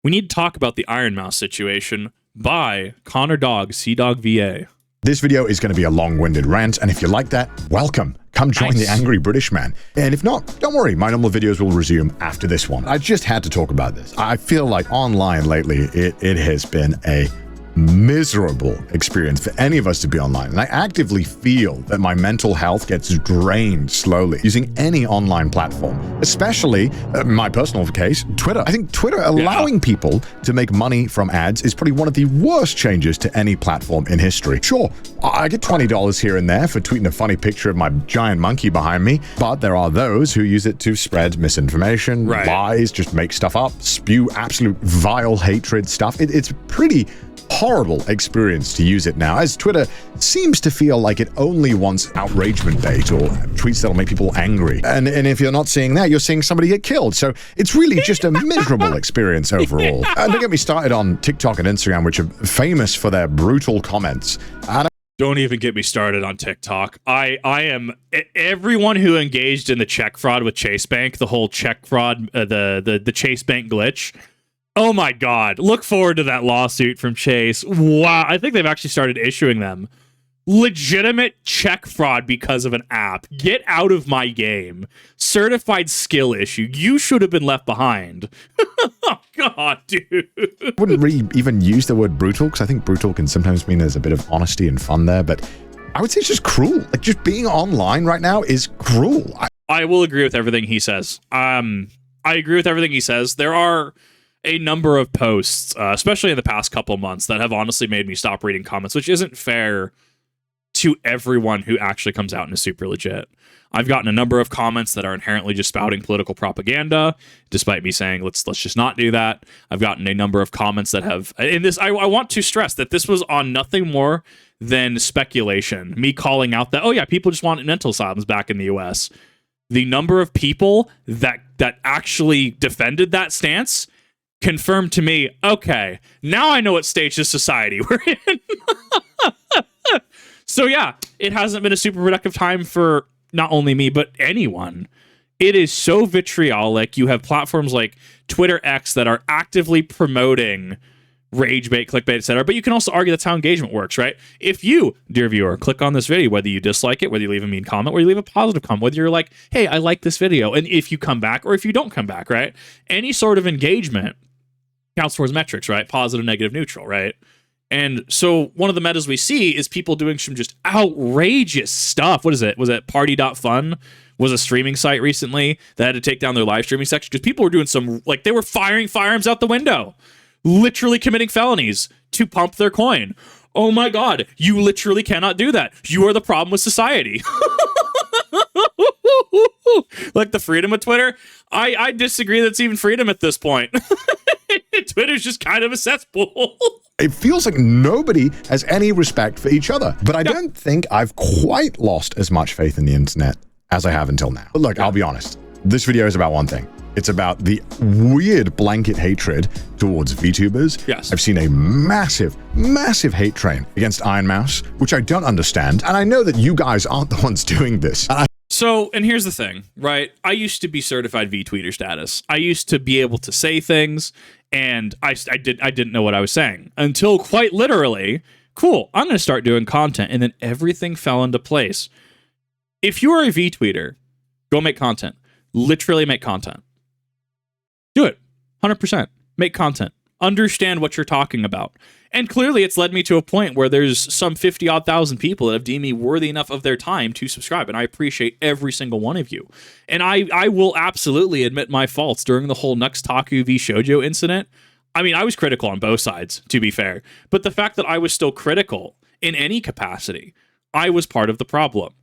We need to talk about the Ironmouse situation by ConnorDawg, CDawgVA. This video is going to be a long-winded rant, and if you like that, welcome. Come join the Angry British Man. And if not, don't worry, my normal videos will resume after this one. I just had to talk about this. I feel like online lately, it has been a miserable experience for any of us to be online, and I actively feel that my mental health gets drained slowly using any online platform, especially my personal case, Twitter. I think Twitter allowing people to make money from ads is probably one of the worst changes to any platform in history. Sure, I get $20 here and there for tweeting a funny picture of my giant monkey behind me, but there are those who use it to spread misinformation, lies, just make stuff up, spew absolute vile hatred stuff. It's pretty horrible experience to use it now, as Twitter seems to feel like it only wants outragement bait or tweets that'll make people angry. And if you're not seeing that, you're seeing somebody get killed. So it's really just a miserable experience overall. And don't get me started on TikTok and Instagram, which are famous for their brutal comments. And don't even get me started on TikTok. I am everyone who engaged in the check fraud with Chase Bank, the whole check fraud, the Chase Bank glitch. Oh my God. Look forward to that lawsuit from Chase. Wow. I think they've actually started issuing them. Legitimate check fraud because of an app. Get out of my game. Certified skill issue. You should have been left behind. Oh God, dude. I wouldn't really even use the word brutal, because I think brutal can sometimes mean there's a bit of honesty and fun there, but I would say it's just cruel. Like, just being online right now is cruel. I will agree with everything he says. I agree with everything he says. There are a number of posts, especially in the past couple of months, that have honestly made me stop reading comments, which isn't fair to everyone who actually comes out and is super legit. I've gotten a number of comments that are inherently just spouting political propaganda, despite me saying, let's just not do that. I've gotten a number of comments that have, in this, I want to stress that this was on nothing more than speculation. Me calling out that, oh yeah, people just want mental asylums back in the US. The number of people that actually defended that stance confirmed to me, okay, now I know what stage of society we're in. So yeah, it hasn't been a super productive time for not only me, but anyone. It is so vitriolic. You have platforms like Twitter X that are actively promoting rage bait, clickbait, etc. But you can also argue that's how engagement works, right? If you, dear viewer, click on this video, whether you dislike it, whether you leave a mean comment, or you leave a positive comment, whether you're like, hey, I like this video, and if you come back or if you don't come back, right? Any sort of engagement counts towards metrics, right? Positive, negative, neutral, right? And so one of the metas we see is people doing some just outrageous stuff. What is it? Was it Party.fun? Was a streaming site recently that had to take down their live streaming section because people were doing some, like, they were firing firearms out the window, literally committing felonies to pump their coin. Oh my God, you literally cannot do that. You are the problem with society. Like the freedom of Twitter, I disagree that's even freedom at this point. Twitter's just kind of a cesspool. It feels like nobody has any respect for each other. But I don't think I've quite lost as much faith in the internet as I have until now. But look, I'll be honest. This video is about one thing. It's about the weird blanket hatred towards VTubers. Yes. I've seen a massive, massive hate train against Ironmouse, which I don't understand. And I know that you guys aren't the ones doing this. So, and here's the thing, right? I used to be certified VTweeter status. I used to be able to say things, and I didn't know what I was saying until quite literally, cool, I'm going to start doing content, and then everything fell into place. If you are a VTweeter, go make content. Literally make content. Do it. 100%. Make content. Understand what you're talking about. And clearly it's led me to a point where there's some 50-odd thousand people that have deemed me worthy enough of their time to subscribe, and I appreciate every single one of you. And I will absolutely admit my faults during the whole Nuxtaku VShojo incident. I mean, I was critical on both sides, to be fair. But the fact that I was still critical in any capacity, I was part of the problem.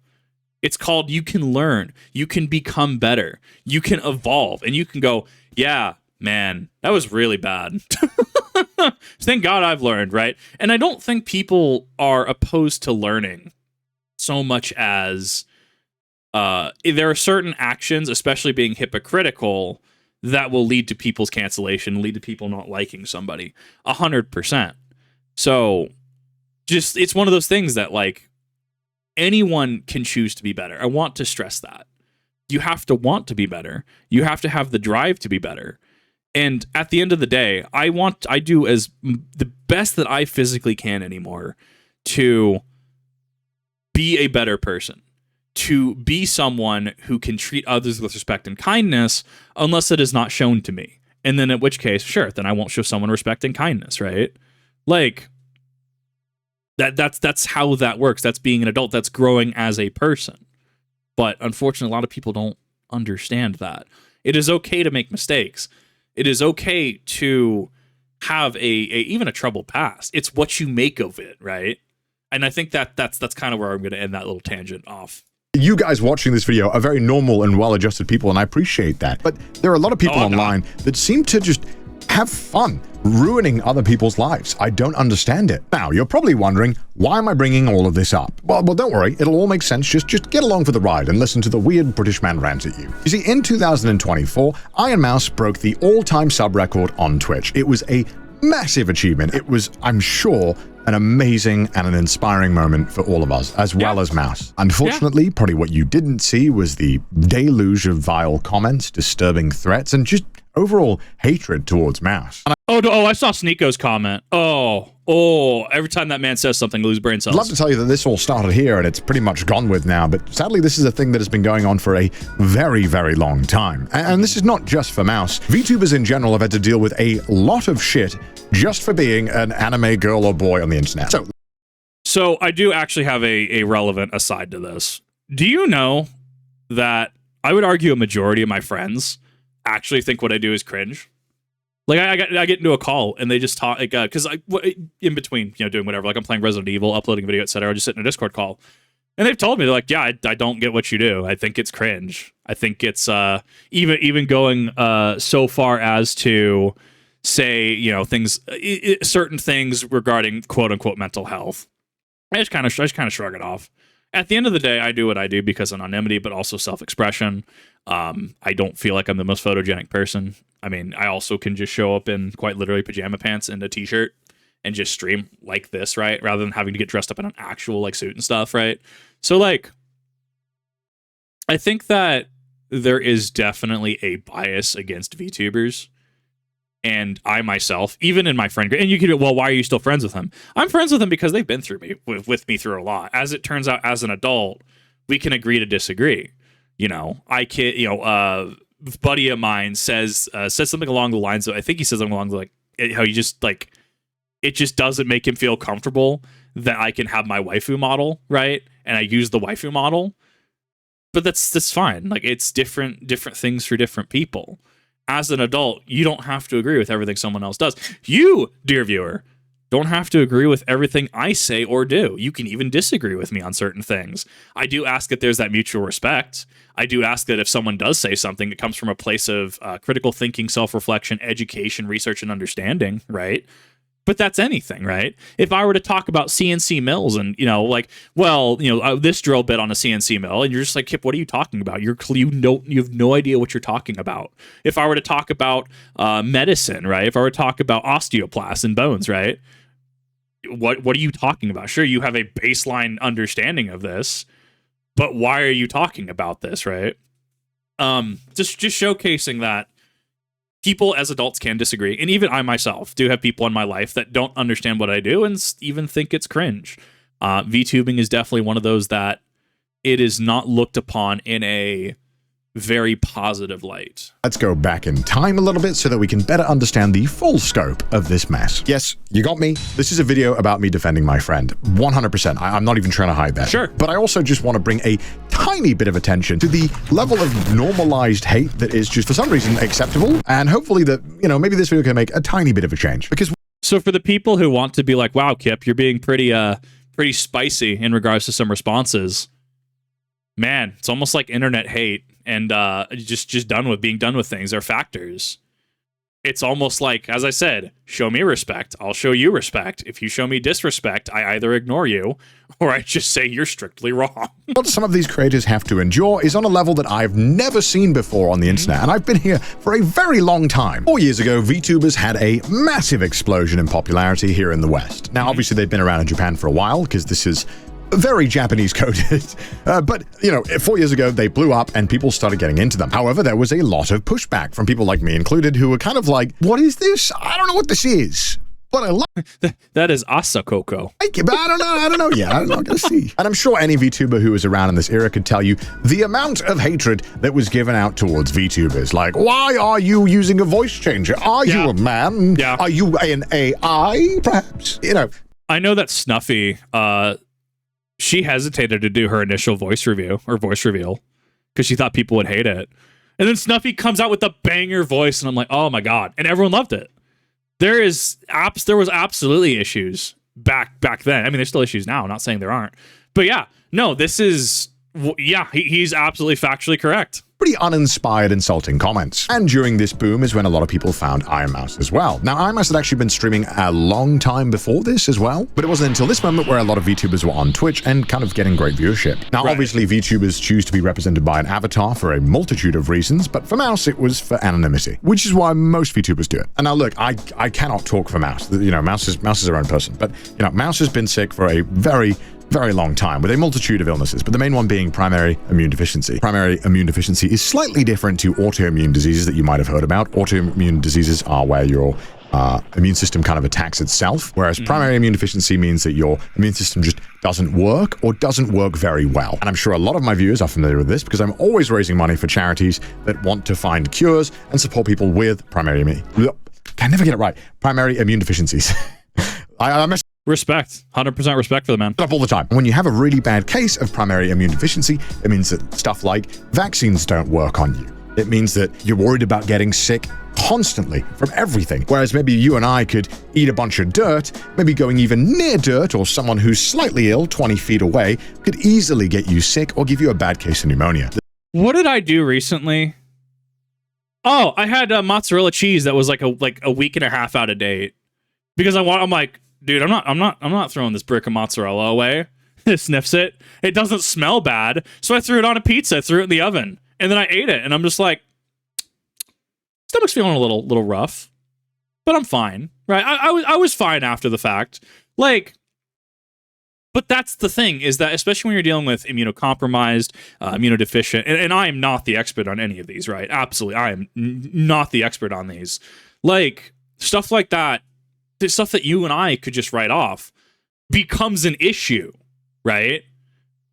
It's called you can learn, you can become better, you can evolve, and you can go, yeah, man, that was really bad. Thank God I've learned, right? And I don't think people are opposed to learning so much as there are certain actions, especially being hypocritical, that will lead to people's cancellation, lead to people not liking somebody 100%. So just, it's one of those things that, like, anyone can choose to be better. I want to stress that. You have to want to be better. You have to have the drive to be better. And at the end of the day, I do as the best that I physically can anymore to be a better person, to be someone who can treat others with respect and kindness, unless it is not shown to me. And then in which case, sure, then I won't show someone respect and kindness, right? Like that's how that works. That's being an adult. That's growing as a person. But unfortunately, a lot of people don't understand that. It is okay to make mistakes. It is okay to have even a troubled past. It's what you make of it, right? And I think that's kind of where I'm going to end that little tangent off. You guys watching this video are very normal and well-adjusted people, and I appreciate that. But there are a lot of people online that seem to just have fun ruining other people's lives. I don't understand it. Now, you're probably wondering, why am I bringing all of this up? Well, don't worry. It'll all make sense. Just get along for the ride and listen to the weird British man rant at you. You see, in 2024, Ironmouse broke the all-time sub record on Twitch. It was a massive achievement. It was, I'm sure, an amazing and an inspiring moment for all of us, as well as Mouse. Unfortunately, probably what you didn't see was the deluge of vile comments, disturbing threats, and just overall hatred towards Mouse. I saw Sneeko's comment. Every time that man says something, I lose brain cells. I'd love to tell you that this all started here and it's pretty much gone with now, but sadly this is a thing that has been going on for a very, very long time. And this is not just for Mouse. VTubers in general have had to deal with a lot of shit just for being an anime girl or boy on the internet. So I do actually have a relevant aside to this. Do you know that I would argue a majority of my friends actually think what I do is cringe? Like I get into a call and they just talk, like, because in between, doing whatever, like I'm playing Resident Evil, uploading a video, etc. I just sit in a Discord call, and they've told me, they're like, yeah, I don't get what you do. I think it's cringe. I think it's even going so far as to say things, certain things regarding quote unquote mental health. I just kind of shrug it off. At the end of the day, I do what I do because of anonymity, but also self-expression. I don't feel like I'm the most photogenic person. I mean, I also can just show up in quite literally pajama pants and a t-shirt and just stream like this, right? Rather than having to get dressed up in an actual like suit and stuff, right? So like, I think that there is definitely a bias against VTubers. And I myself, even in my friend group, and you could, well, why are you still friends with them? I'm friends with them because they've been through me, with me through a lot. As it turns out, as an adult, we can agree to disagree. I can, buddy of mine says something along the lines of, I think he says something along the how you just like, it just doesn't make him feel comfortable that I can have my waifu model, right? And I use the waifu model, but that's fine. Like it's different things for different people. As an adult, you don't have to agree with everything someone else does. You, dear viewer, don't have to agree with everything I say or do. You can even disagree with me on certain things. I do ask that there's that mutual respect. I do ask that if someone does say something, it comes from a place of critical thinking, self-reflection, education, research, and understanding, right? But that's anything, right? If I were to talk about CNC mills and, this drill bit on a CNC mill, and you're just like, Kip, what are you talking about? You have no idea what you're talking about. If I were to talk about medicine, right? If I were to talk about osteoplasts and bones, right? What are you talking about? Sure, you have a baseline understanding of this, but why are you talking about this, right? Just showcasing that people as adults can disagree, and even I myself do have people in my life that don't understand what I do and even think it's cringe. VTubing is definitely one of those that it is not looked upon in a very positive light. Let's go back in time a little bit so that we can better understand the full scope of this mess. Yes, you got me. This is a video about me defending my friend. 100%. I'm not even trying to hide that. Sure. But I also just want to bring a tiny bit of attention to the level of normalized hate that is just for some reason acceptable. And hopefully that, maybe this video can make a tiny bit of a change. Because so for the people who want to be like, wow, Kip, you're being pretty spicy in regards to some responses. Man, it's almost like internet hate and just being done with things are factors. It's almost like, as I said, show me respect, I'll show you respect. If you show me disrespect, I either ignore you or I just say you're strictly wrong. What some of these creators have to endure is on a level that I've never seen before on the internet, and I've been here for a very long time. 4 years ago, VTubers had a massive explosion in popularity here in the West. Now, obviously, they've been around in Japan for a while, because this is very Japanese coded. But, 4 years ago, they blew up and people started getting into them. However, there was a lot of pushback from people like me included who were kind of like, what is this? I don't know what this is. But I love that is Asakoko. Thank you, but I don't know yet. I'm not going to see. And I'm sure any VTuber who was around in this era could tell you the amount of hatred that was given out towards VTubers. Like, why are you using a voice changer? Are you a man? Yeah. Are you an AI, perhaps? I know that Snuffy, she hesitated to do her initial voice review or voice reveal because she thought people would hate it. And then Snuffy comes out with a banger voice, and I'm like, oh my God. And everyone loved it. There was absolutely issues back then. I mean, there's still issues now. I'm not saying there aren't. But yeah, no, this is, he's absolutely factually correct. Pretty uninspired, insulting comments. And during this boom is when a lot of people found Ironmouse as well. Now, Ironmouse had actually been streaming a long time before this as well, but it wasn't until this moment where a lot of VTubers were on Twitch and kind of getting great viewership. Now, obviously, VTubers choose to be represented by an avatar for a multitude of reasons, but for Mouse, it was for anonymity, which is why most VTubers do it. And now, look, I cannot talk for Mouse. Mouse is their own person, but, Mouse has been sick for a very long time with a multitude of illnesses, but the main one being primary immune deficiency. Primary immune deficiency is slightly different to autoimmune diseases that you might have heard about. Autoimmune diseases are where your immune system kind of attacks itself, whereas primary immune deficiency means that your immune system just doesn't work or doesn't work very well. And I'm sure a lot of my viewers are familiar with this because I'm always raising money for charities that want to find cures and support people with primary immune deficiencies. Respect. 100% respect for the man. Up all the time. When you have a really bad case of primary immune deficiency, it means that stuff like vaccines don't work on you. It means that you're worried about getting sick constantly from everything. Whereas maybe you and I could eat a bunch of dirt, maybe going even near dirt or someone who's slightly ill 20 feet away could easily get you sick or give you a bad case of pneumonia. What did I do recently? Oh, I had mozzarella cheese that was like a week and a half out of date because I'm like, dude, I'm not throwing this brick of mozzarella away. It sniffs it. It doesn't smell bad. So I threw it on a pizza, threw it in the oven, and then I ate it. And I'm just like, stomach's feeling a little rough, but I'm fine, right? I was fine after the fact. Like, but that's the thing is that especially when you're dealing with immunocompromised, immunodeficient, and I am not the expert on any of these, right? Absolutely, I am not the expert on these. Like stuff like that. The stuff that you and I could just write off becomes an issue, right?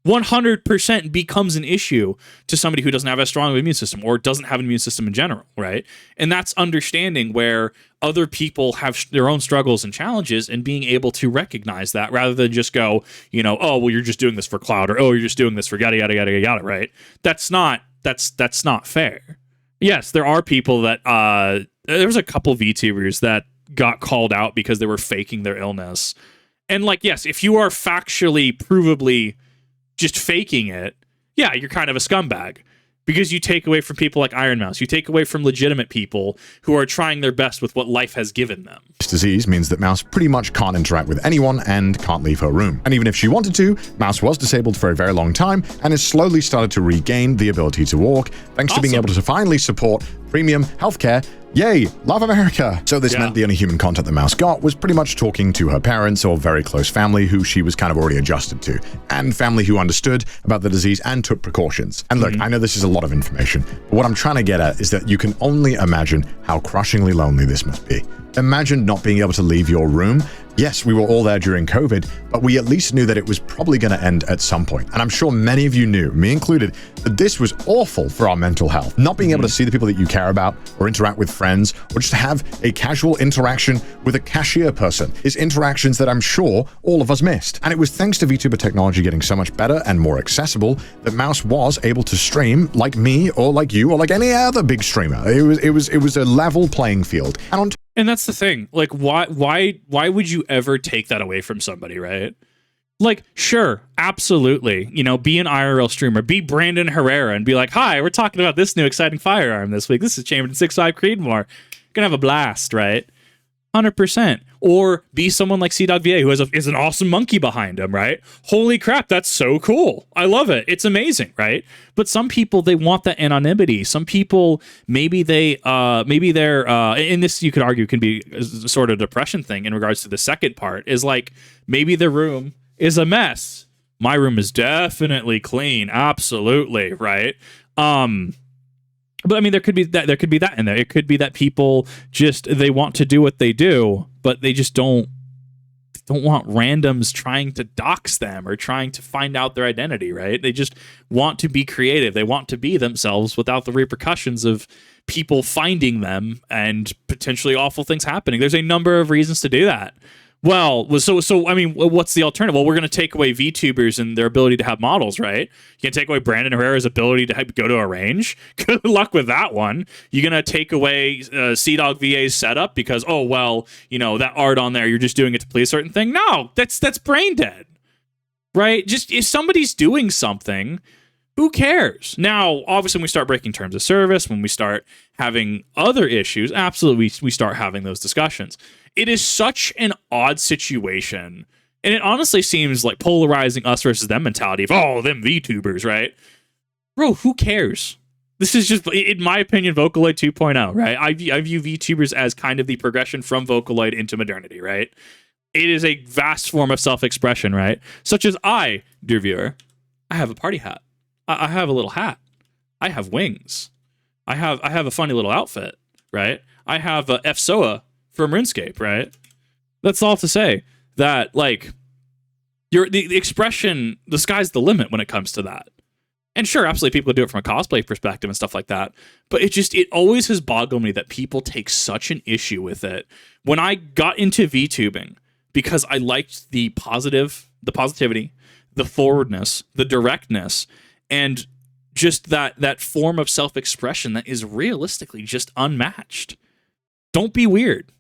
100% becomes an issue to somebody who doesn't have a strong immune system or doesn't have an immune system in general, right? And that's understanding where other people have their own struggles and challenges and being able to recognize that rather than just go, oh, well, you're just doing this for clout or, oh, you're just doing this for yada, yada, yada, yada, right? That's not fair. Yes, there are people that, there was a couple VTubers that got called out because they were faking their illness. And like, yes, if you are factually, provably just faking it, yeah, you're kind of a scumbag because you take away from people like Ironmouse. You take away from legitimate people who are trying their best with what life has given them. This disease means that Mouse pretty much can't interact with anyone and can't leave her room. And even if she wanted to, Mouse was disabled for a very long time and has slowly started to regain the ability to walk thanks to being able to finally support premium healthcare. Yay, love America! So this meant the only human contact that Mouse got was pretty much talking to her parents or very close family who she was kind of already adjusted to, and family who understood about the disease and took precautions. And look, I know this is a lot of information, but what I'm trying to get at is that you can only imagine how crushingly lonely this must be. Imagine not being able to leave your room. Yes, we were all there during COVID, but we at least knew that it was probably going to end at some point. And I'm sure many of you knew, me included, that this was awful for our mental health. Not being able to see the people that you care about or interact with friends or just have a casual interaction with a cashier person is interactions that I'm sure all of us missed. And it was thanks to VTuber technology getting so much better and more accessible that Mouse was able to stream like me or like you or like any other big streamer. It was a level playing field. And that's the thing. Like, why would you ever take that away from somebody, right? Like, sure, absolutely. Be an IRL streamer, be Brandon Herrera and be like, hi, we're talking about this new exciting firearm this week. This is Chambered 6.5 Creedmoor. Gonna have a blast, right? 100%. Or be someone like CDawgVA who is an awesome monkey behind him, right? Holy crap, that's so cool. I love it. It's amazing, right? But some people, they want that anonymity. Some people, maybe they're, and this you could argue can be a sort of depression thing in regards to the second part, is like maybe their room is a mess. My room is definitely clean. Absolutely, right? But I mean, there could be that in there. It could be that people just, they want to do what they do, but they just don't want randoms trying to dox them or trying to find out their identity, right? They just want to be creative. They want to be themselves without the repercussions of people finding them and potentially awful things happening. There's a number of reasons to do that. Well, so I mean, what's the alternative? Well, we're going to take away VTubers and their ability to have models, right? You can take away Brandon Herrera's ability to go to a range. Good luck with that one. You're going to take away CDawgVA's setup because, oh, well, you know, that art on there, you're just doing it to please a certain thing. No, that's brain dead, right? Just if somebody's doing something, who cares? Now, obviously, when we start breaking terms of service, when we start having other issues, absolutely, we start having those discussions. It is such an odd situation, and it honestly seems like polarizing us versus them mentality of, oh, them VTubers, right? Bro, who cares? This is just, in my opinion, Vocaloid 2.0, right? I view VTubers as kind of the progression from Vocaloid into modernity, right? It is a vast form of self-expression, right? Such as I, dear viewer, I have a party hat. I have a little hat. I have wings. I have a funny little outfit, right? I have a FSOA from RuneScape, right? That's all to say that, like, the expression, the sky's the limit when it comes to that. And sure, absolutely, people do it from a cosplay perspective and stuff like that. But it always has boggled me that people take such an issue with it. When I got into VTubing, because I liked the positivity, the forwardness, the directness, and just that form of self-expression that is realistically just unmatched. Don't be weird.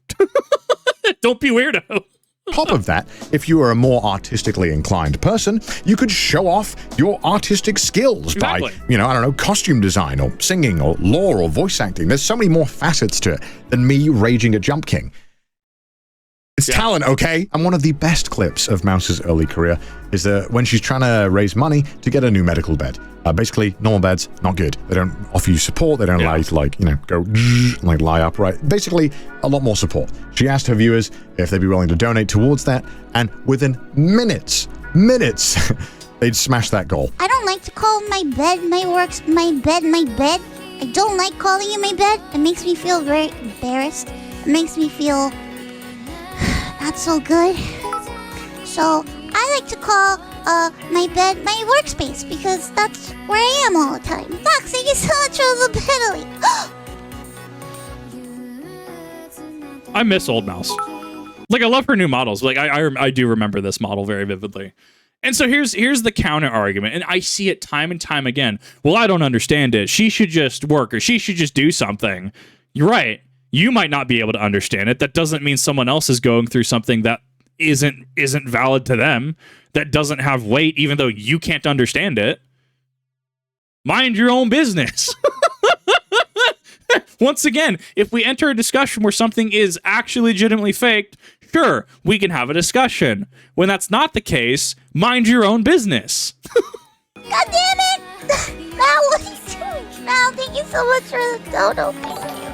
Don't be weirdo. Top of that, if you are a more artistically inclined person, you could show off your artistic skills by, I don't know, costume design or singing or lore or voice acting. There's so many more facets to it than me raging at Jump King. It's talent, okay? And one of the best clips of Mouse's early career is when she's trying to raise money to get a new medical bed. Basically, normal beds, not good. They don't offer you support. They don't allow you to, go, lie upright. Basically, a lot more support. She asked her viewers if they'd be willing to donate towards that, and within minutes, they'd smash that goal. I don't like to call my bed my bed. I don't like calling it my bed. It makes me feel very embarrassed. It makes me feel not so good. So I like to call my bed my workspace because that's where I am all the time. Fox, thank you so much for the pedally. I miss old Mouse. Like, I love her new models. Like, I do remember this model very vividly. And so here's the counter argument, and I see it time and time again. Well, I don't understand it. She should just work, or she should just do something. You're right. You might not be able to understand it. That doesn't mean someone else is going through something that isn't valid to them, that doesn't have weight, even though you can't understand it. Mind your own business. Once again, if we enter a discussion where something is actually legitimately faked, sure, we can have a discussion. When that's not the case, mind your own business. God damn it! Val, what are you doing? Val, thank you so much for the dono. Thank you.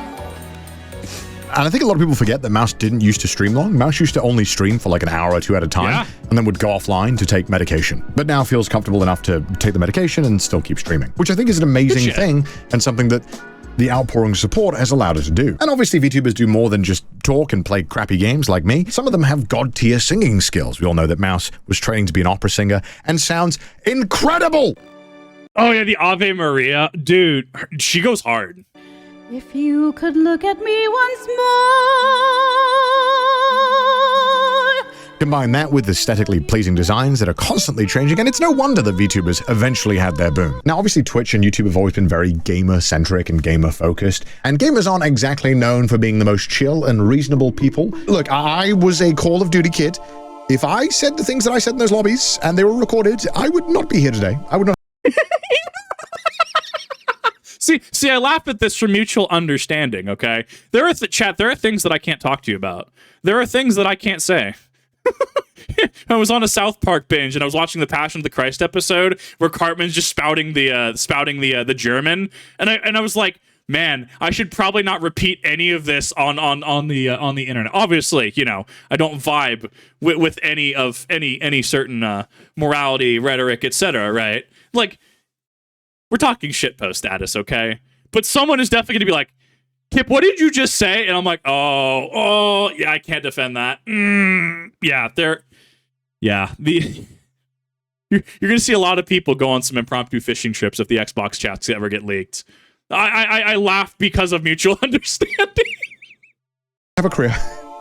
And I think a lot of people forget that Mouse didn't used to stream long. Mouse used to only stream for like an hour or two at a time, and then would go offline to take medication. But now feels comfortable enough to take the medication and still keep streaming, which I think is an amazing thing and something that the outpouring support has allowed her to do. And obviously VTubers do more than just talk and play crappy games like me. Some of them have god-tier singing skills. We all know that Mouse was training to be an opera singer and sounds incredible! Oh yeah, the Ave Maria. Dude, she goes hard. If you could look at me once more. Combine that with aesthetically pleasing designs that are constantly changing, and it's no wonder that VTubers eventually had their boom. Now, obviously, Twitch and YouTube have always been very gamer-centric and gamer-focused, and gamers aren't exactly known for being the most chill and reasonable people. Look, I was a Call of Duty kid. If I said the things that I said in those lobbies, and they were recorded, I would not be here today. I would not. See, I laugh at this for mutual understanding, okay? There are things that I can't talk to you about. There are things that I can't say. I was on a South Park binge and I was watching the Passion of the Christ episode where Cartman's just spouting the German, and I was like, man, I should probably not repeat any of this on the internet. Obviously, you know, I don't vibe with any certain morality, rhetoric, etc. Right? Like, we're talking shitpost status, okay? But someone is definitely going to be like, Kip, what did you just say? And I'm like, oh, yeah, I can't defend that. You're going to see a lot of people go on some impromptu fishing trips if the Xbox chats ever get leaked. I laugh because of mutual understanding. Have a career,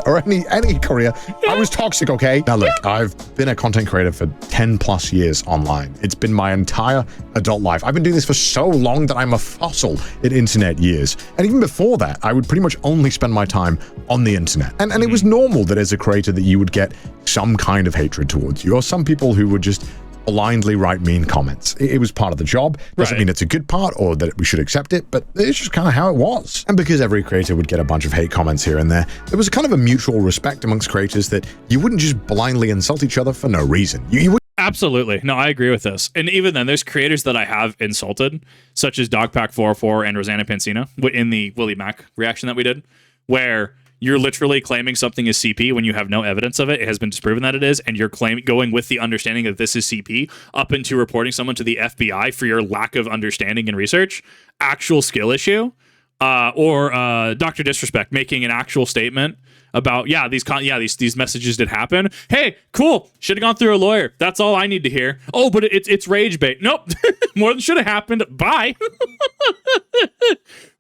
or any career. I was toxic, okay? Now look, I've been a content creator for 10 plus years online. It's been my entire adult life. I've been doing this for so long that I'm a fossil in internet years. And even before that, I would pretty much only spend my time on the internet. And it was normal that as a creator that you would get some kind of hatred towards you, or some people who would just blindly write mean comments. It was part of the job. Doesn't mean it's a good part or that we should accept it, but it's just kind of how it was. And because every creator would get a bunch of hate comments here and there was kind of a mutual respect amongst creators that you wouldn't just blindly insult each other for no reason. You would. Absolutely. No, I agree with this. And even then, there's creators that I have insulted, such as Dogpack404 and Rosanna Pansina in the Willie Mac reaction that we did, where you're literally claiming something is CP when you have no evidence of it. It has been disproven that it is, and you're going with the understanding that this is CP up into reporting someone to the FBI for your lack of understanding and research. Actual skill issue. Or Dr. Disrespect making an actual statement about these messages did happen. Hey, cool. Should have gone through a lawyer. That's all I need to hear. Oh, but it's rage bait. Nope. More than should have happened. Bye.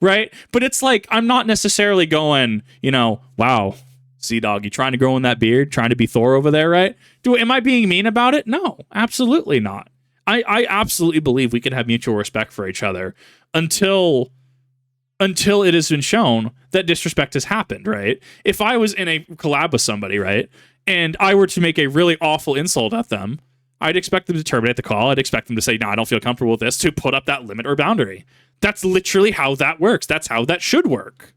Right? But it's like, I'm not necessarily going, you know, wow, CDawg, you trying to grow in that beard, trying to be Thor over there, right? Am I being mean about it? No, absolutely not. I absolutely believe we can have mutual respect for each other until it has been shown that disrespect has happened, right? If I was in a collab with somebody, right, and I were to make a really awful insult at them, I'd expect them to terminate the call. I'd expect them to say, no, I don't feel comfortable with this, to put up that limit or boundary. That's literally how that works. That's how that should work.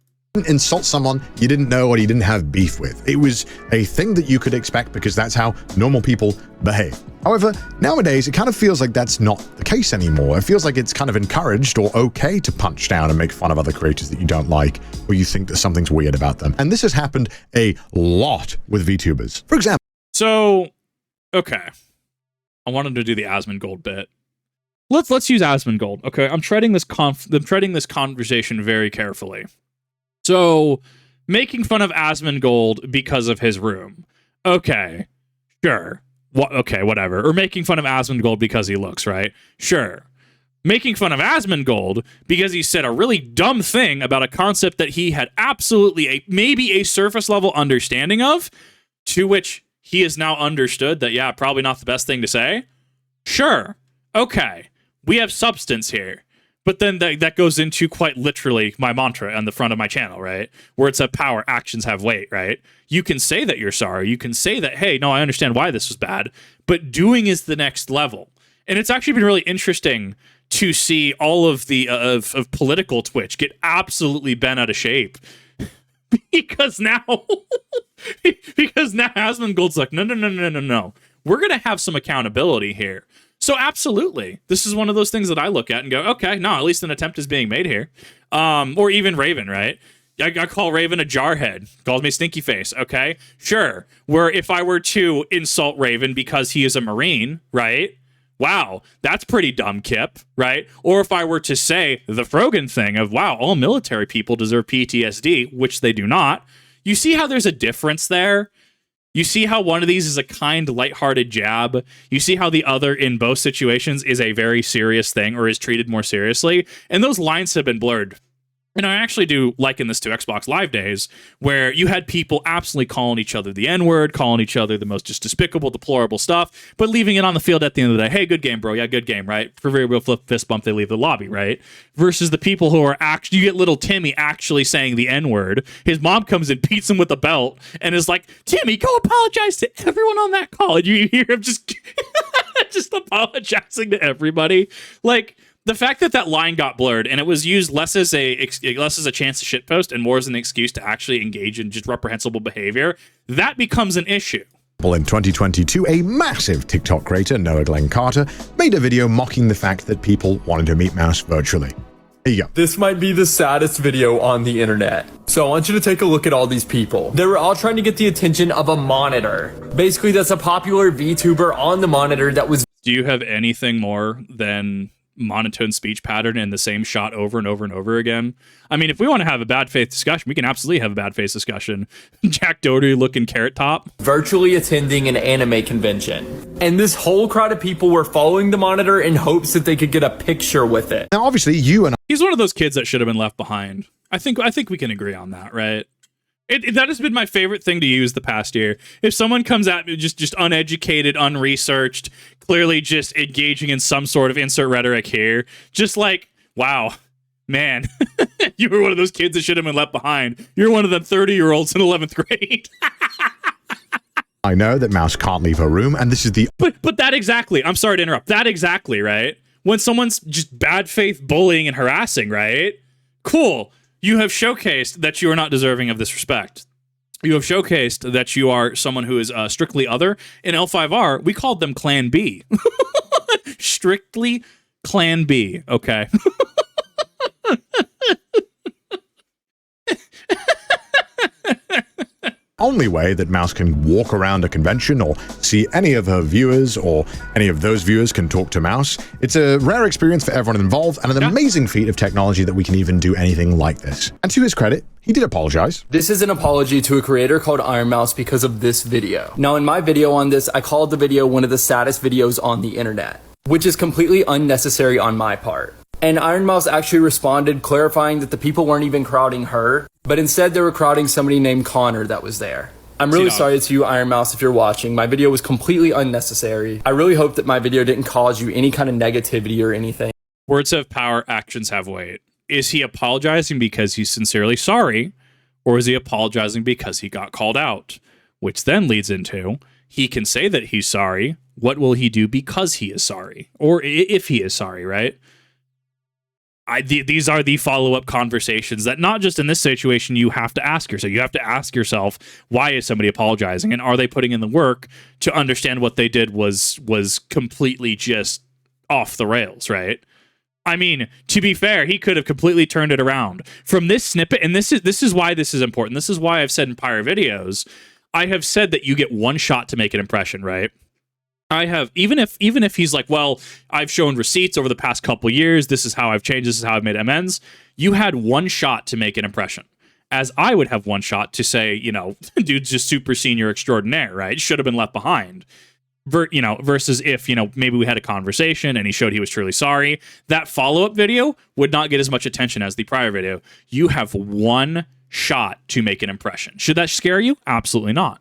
Insult someone you didn't know or you didn't have beef with. It was a thing that you could expect because that's how normal people behave. However, nowadays it kind of feels like that's not the case anymore. It feels like it's kind of encouraged or okay to punch down and make fun of other creators that you don't like or you think that something's weird about them. And this has happened a lot with VTubers. For example. So, okay. I wanted to do the Asmongold bit. Let's use Asmongold. Okay, I'm treading this conversation very carefully. So, making fun of Asmongold because of his room. Okay, sure. Okay, whatever. Or making fun of Asmongold because he looks, right? Sure. Making fun of Asmongold because he said a really dumb thing about a concept that he had absolutely maybe a surface level understanding of, to which he has now understood that, yeah, probably not the best thing to say. Sure. Okay. We have substance here. But then that goes into quite literally my mantra on the front of my channel, right? Where it's a power, actions have weight, right? You can say that you're sorry. You can say that, hey, no, I understand why this was bad. But doing is the next level. And it's actually been really interesting to see all of the of political Twitch get absolutely bent out of shape. because now Asmongold's like, no. We're going to have some accountability here. So absolutely, this is one of those things that I look at and go, okay, no, at least an attempt is being made here. Or even Raven, right? I call Raven a jarhead, calls me stinky face, okay? Sure, where if I were to insult Raven because he is a Marine, right? Wow, that's pretty dumb, Kip, right? Or if I were to say the Frogan thing of, wow, all military people deserve PTSD, which they do not. You see how there's a difference there? You see how one of these is a kind, lighthearted jab. You see how the other, in both situations, is a very serious thing or is treated more seriously. And those lines have been blurred. And I actually do liken this to Xbox Live days, where you had people absolutely calling each other the N-word, calling each other the most just despicable, deplorable stuff, but leaving it on the field at the end of the day. Hey, good game, bro. Yeah, good game, right? Proverbial flip fist bump, they leave the lobby, right? Versus the people who are actually, you get little Timmy actually saying the N-word. His mom comes and beats him with a belt and is like, Timmy, go apologize to everyone on that call. And you hear him just, just apologizing to everybody. Like, the fact that line got blurred and it was used less as a chance to shitpost and more as an excuse to actually engage in just reprehensible behavior, that becomes an issue. In 2022, a massive TikTok creator, Noah Glenn Carter, made a video mocking the fact that people wanted to meet Mouse virtually. Here you go. This might be the saddest video on the internet. So I want you to take a look at all these people. They were all trying to get the attention of a monitor. Basically, that's a popular VTuber on the monitor that was... Do you have anything more than monotone speech pattern in the same shot over and over and over again? I mean, if we want to have a bad faith discussion, we can absolutely have a bad faith discussion. Jack Doherty looking carrot top. virtually attending an anime convention. And this whole crowd of people were following the monitor in hopes that they could get a picture with it. Now, obviously, you and He's one of those kids that should have been left behind. I think we can agree on that, right? That has been my favorite thing to use the past year. If someone comes at me just uneducated, unresearched, clearly just engaging in some sort of insert rhetoric here, just like, wow, man, you were one of those kids that should have been left behind. You're one of them 30-year-olds in 11th grade. I know that Mouse can't leave her room, and this is the... But that exactly, I'm sorry to interrupt, that exactly, right? When someone's just bad faith bullying and harassing, right? Cool. You have showcased that you are not deserving of this respect. You have showcased that you are someone who is strictly other. In L5R, we called them Clan B. Strictly Clan B, okay? only way that Mouse can walk around a convention or see any of her viewers or any of those viewers can talk to Mouse. It's a rare experience for everyone involved and an amazing feat of technology that we can even do anything like this. And to his credit, he did apologize. This is an apology to a creator called Ironmouse because of this video. Now in my video on this, I called the video one of the saddest videos on the internet, which is completely unnecessary on my part. And Ironmouse actually responded clarifying that the people weren't even crowding her, but instead they were crowding somebody named Connor that was there. I'm really sorry to you, Ironmouse, if you're watching. My video was completely unnecessary. I really hope that my video didn't cause you any kind of negativity or anything. Words have power, actions have weight. Is he apologizing because he's sincerely sorry, or is he apologizing because he got called out? Which then leads into, he can say that he's sorry. What will he do because he is sorry? Or if he is sorry, right? These are the follow-up conversations that not just in this situation you have to ask yourself. You have to ask yourself, why is somebody apologizing? And are they putting in the work to understand what they did was completely just off the rails, right? I mean, to be fair, he could have completely turned it around. From this snippet, and this is why this is important. This is why I've said in prior videos, I have said that you get one shot to make an impression, right? I have, even if he's like, well, I've shown receipts over the past couple years, this is how I've changed, this is how I've made amends, you had one shot to make an impression. As I would have one shot to say, you know, dude's just super senior extraordinaire, right? Should have been left behind. Versus if, you know, maybe we had a conversation and he showed he was truly sorry. That follow-up video would not get as much attention as the prior video. You have one shot to make an impression. Should that scare you? Absolutely not.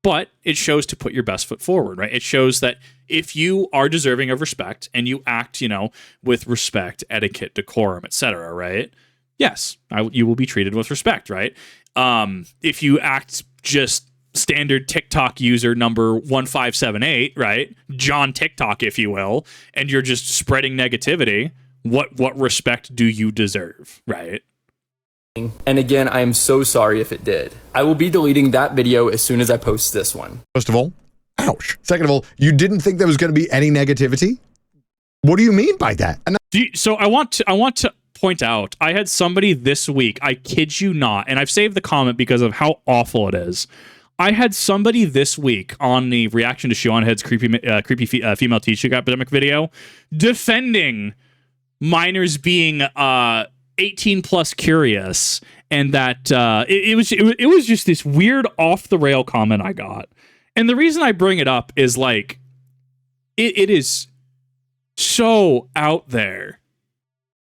But it shows to put your best foot forward, right? It shows that if you are deserving of respect and you act, you know, with respect, etiquette, decorum, etc., right? Yes, you will be treated with respect, right? If you act just standard TikTok user number 1578, right? John TikTok, if you will, and you're just spreading negativity, what respect do you deserve, right? And again, I am so sorry if it did. I will be deleting that video as soon as I post this one. First of all, ouch. Second of all, you didn't think there was going to be any negativity? What do you mean by that? So I want to point out, I had somebody this week, I kid you not, and I've saved the comment because of how awful it is. I had somebody this week on the reaction to Shion Head's creepy female teacher epidemic video defending minors being 18 plus curious, and that it was just this weird off the rail comment I got. And the reason I bring it up is like it is so out there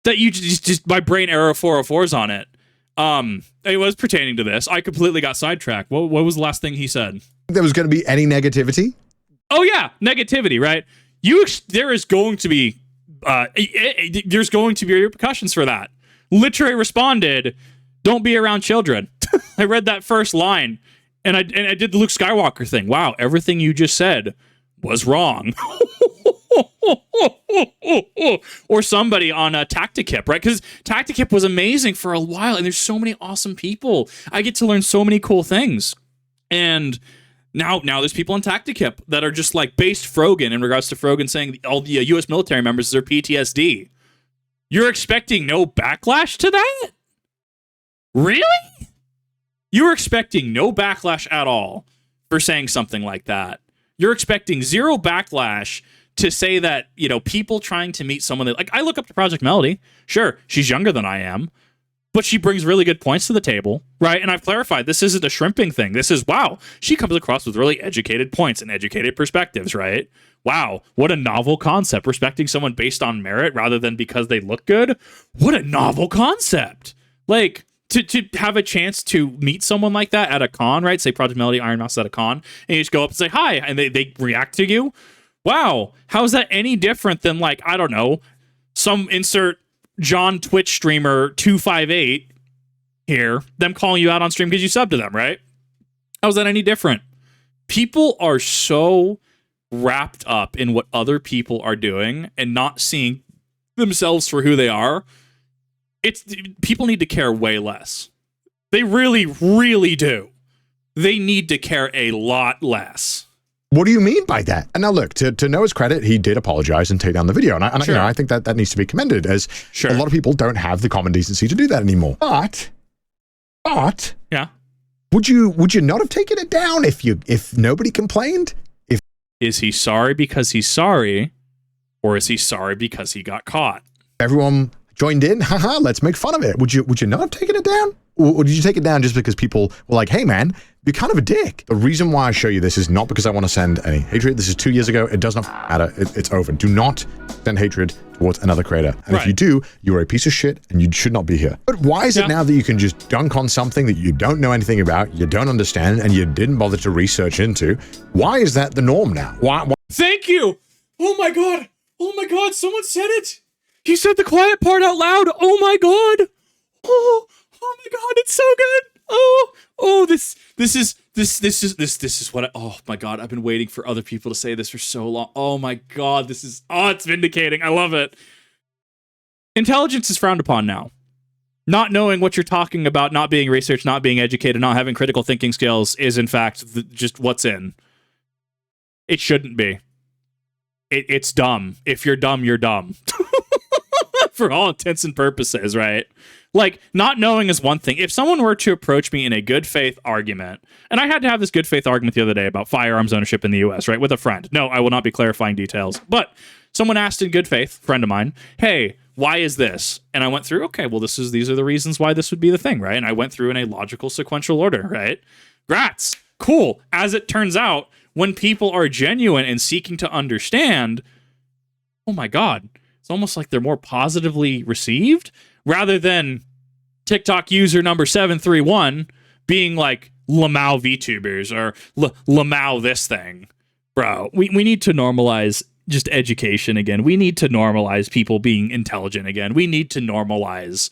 that you just my brain error 404s on it. It was pertaining to this. I completely got sidetracked. What was the last thing he said? There was going to be any negativity? Oh yeah, negativity, right? There is going to be there's going to be repercussions for that. Literally responded, "Don't be around children." I read that first line, and I did the Luke Skywalker thing. Wow, everything you just said was wrong. Or somebody on Tacticip, right? Because Tacticip was amazing for a while, and there's so many awesome people. I get to learn so many cool things, and now there's people on Tacticip that are just like based Frogan in regards to Frogan saying all the U.S. military members are PTSD. You're expecting no backlash to that? Really? You're expecting no backlash at all for saying something like that. You're expecting zero backlash to say that, you know, people trying to meet someone that, like, I look up to Project Melody. Sure, she's younger than I am, but she brings really good points to the table, right? And I've clarified, this isn't a shrimping thing. This is, wow, she comes across with really educated points and educated perspectives, right? Wow, what a novel concept, respecting someone based on merit rather than because they look good. What a novel concept. Like, to have a chance to meet someone like that at a con, right? Say Project Melody, Ironmouse at a con, and you just go up and say, hi, and they react to you. Wow, how is that any different than, like, I don't know, some insert John Twitch streamer 258 here, them calling you out on stream because you subbed to them, right? How's that any different? People are so wrapped up in what other people are doing and not seeing themselves for who they are. People need to care way less. They really, really do. They need to care a lot less. What do you mean by that? And now look, to Noah's credit, he did apologize and take down the video. And Sure. you know, I think that needs to be commended, as Sure. a lot of people don't have the common decency to do that anymore. But Yeah. would you not have taken it down if nobody complained? Is he sorry because he's sorry, or is he sorry because he got caught? Everyone joined in, haha, let's make fun of it. Would you not have taken it down? Or did you take it down just because people were like, hey man, you're kind of a dick? The reason why I show you this is not because I want to send any hatred. This is 2 years ago. It does not matter. It's over. Do not send hatred towards another creator. And if you do, you're a piece of shit and you should not be here. But why is it now that you can just dunk on something that you don't know anything about, you don't understand, and you didn't bother to research into? Why is that the norm now? Why? Thank you. Oh my god. Oh my god. Someone said it. He said the quiet part out loud. Oh my god. Oh my god. It's so good. This is what oh my god. I've been waiting for other people to say this for so long. Oh my god. It's vindicating. I love it. Intelligence is frowned upon now. Not knowing what you're talking about, not being researched, not being educated, not having critical thinking skills is in fact just what's in. It shouldn't be. It's dumb. If you're dumb, you're dumb. For all intents and purposes, right? Like, not knowing is one thing. If someone were to approach me in a good faith argument, and I had to have this good faith argument the other day about firearms ownership in the US, right? With a friend. No, I will not be clarifying details. But someone asked in good faith, friend of mine, hey, why is this? And I went through, okay, well, these are the reasons why this would be the thing, right? And I went through in a logical sequential order, right? Grats. Cool. As it turns out, when people are genuine and seeking to understand, oh my God, it's almost like they're more positively received rather than TikTok user number 731 being like Lamau VTubers or Lamau this thing. Bro, we need to normalize just education again. We need to normalize people being intelligent again. We need to normalize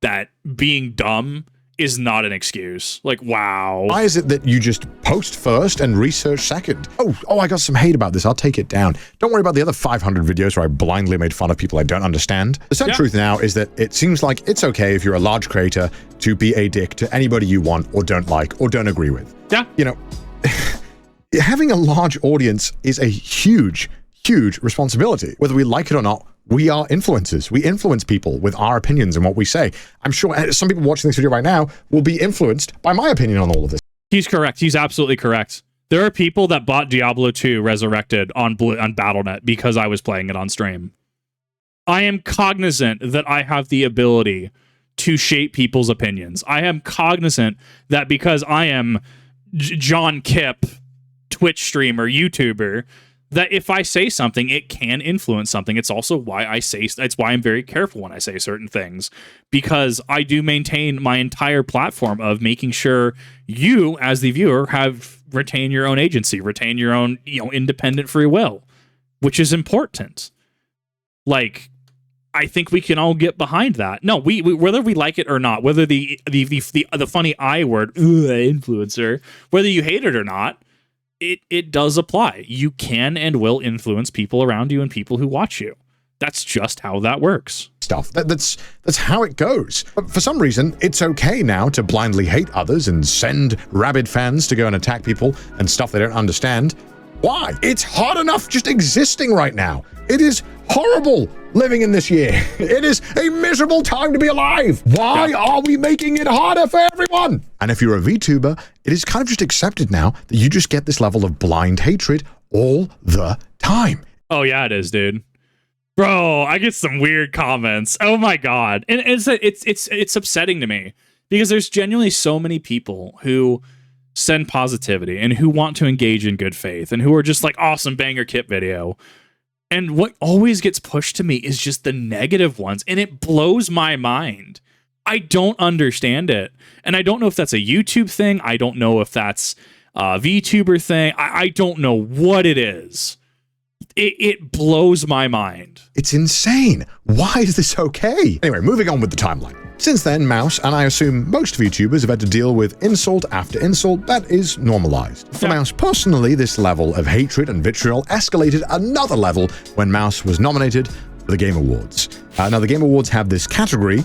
that being dumb is not an excuse. Like, wow. Why is it that you just post first and research second? Oh, I got some hate about this. I'll take it down. Don't worry about the other 500 videos where I blindly made fun of people I don't understand. The sad truth now is that it seems like it's okay if you're a large creator to be a dick to anybody you want or don't like or don't agree with. Yeah. You know, having a large audience is a huge responsibility. Whether we like it or not, we are influencers. We influence people with our opinions and what we say. I'm sure some people watching this video right now will be influenced by my opinion on all of this. He's correct. He's absolutely correct. There are people that bought Diablo 2 Resurrected on Battle.net because I was playing it on stream. I am cognizant that I have the ability to shape people's opinions. I am cognizant that because I am John Kipp, Twitch streamer, YouTuber, that if I say something, it can influence something. It's also why it's why I'm very careful when I say certain things, because I do maintain my entire platform of making sure you, as the viewer, retain your own agency, retain your own, independent free will, which is important. Like, I think we can all get behind that. No, we whether we like it or not, whether the funny I word, influencer, whether you hate it or not, it does apply. You can and will influence people around you and people who watch you. That's just how that works. That's how it goes. But for some reason, it's okay now to blindly hate others and send rabid fans to go and attack people and stuff they don't understand. Why? It's hard enough just existing right now. It is horrible. living in this year. It is a miserable time to be alive. Why are we making it harder for everyone? And if you're a VTuber, it is kind of just accepted now that you just get this level of blind hatred all the time. Oh yeah, it is, dude. Bro, I get some weird comments. Oh my god. And it's upsetting to me because there's genuinely so many people who send positivity and who want to engage in good faith and who are just like, awesome banger kit video. And what always gets pushed to me is just the negative ones, and it blows my mind. I don't understand it. And I don't know if that's a YouTube thing. I don't know if that's a VTuber thing. I don't know what it is. It blows my mind. It's insane. Why is this okay? Anyway, moving on with the timeline. Since then, Mouse, and I assume most VTubers, have had to deal with insult after insult that is normalized. For Mouse personally, this level of hatred and vitriol escalated another level when Mouse was nominated for the Game Awards. Now, the Game Awards have this category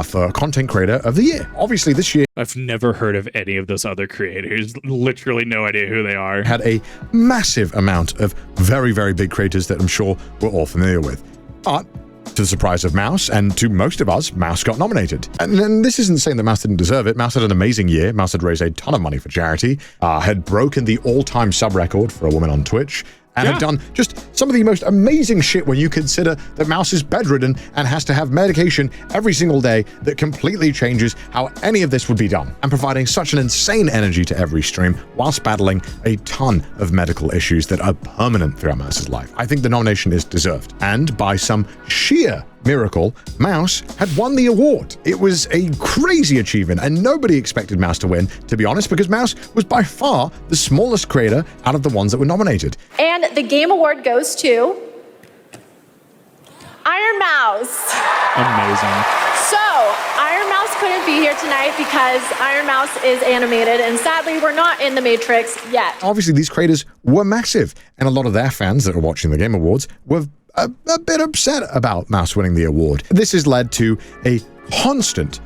for Content Creator of the Year. Obviously, this year, I've never heard of any of those other creators. Literally no idea who they are. Had a massive amount of very, very big creators that I'm sure we're all familiar with. But to the surprise of Mouse, and to most of us, Mouse got nominated. And this isn't saying that Mouse didn't deserve it. Mouse had an amazing year. Mouse had raised a ton of money for charity, had broken the all-time sub record for a woman on Twitch, and have done just some of the most amazing shit when you consider that Mouse is bedridden and has to have medication every single day that completely changes how any of this would be done, and providing such an insane energy to every stream whilst battling a ton of medical issues that are permanent throughout Mouse's life. I think the nomination is deserved, and by some sheer miracle, Mouse had won the award. It was a crazy achievement, and nobody expected Mouse to win, to be honest, because Mouse was by far the smallest creator out of the ones that were nominated. And the Game Award goes to Ironmouse. Amazing. So, Ironmouse couldn't be here tonight because Ironmouse is animated, and sadly, we're not in the Matrix yet. Obviously, these creators were massive, and a lot of their fans that were watching the Game Awards were a bit upset about Mouse winning the award. This has led to a constant,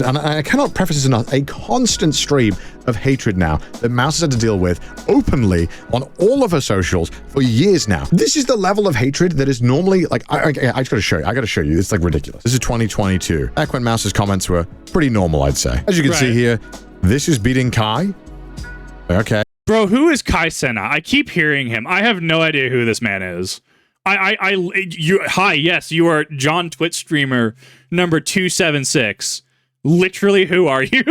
and I cannot preface this enough, a constant stream of hatred now that Mouse has had to deal with openly on all of her socials for years now. This is the level of hatred that is normally, like, I just gotta show you. I gotta show you. It's like ridiculous. This is 2022. Back when Mouse's comments were pretty normal, I'd say. As you can see here, this is beating Kai. Okay. Bro, who is Kai Sena? I keep hearing him. I have no idea who this man is. Hi, yes, you are John Twitch streamer number 276. Literally, who are you?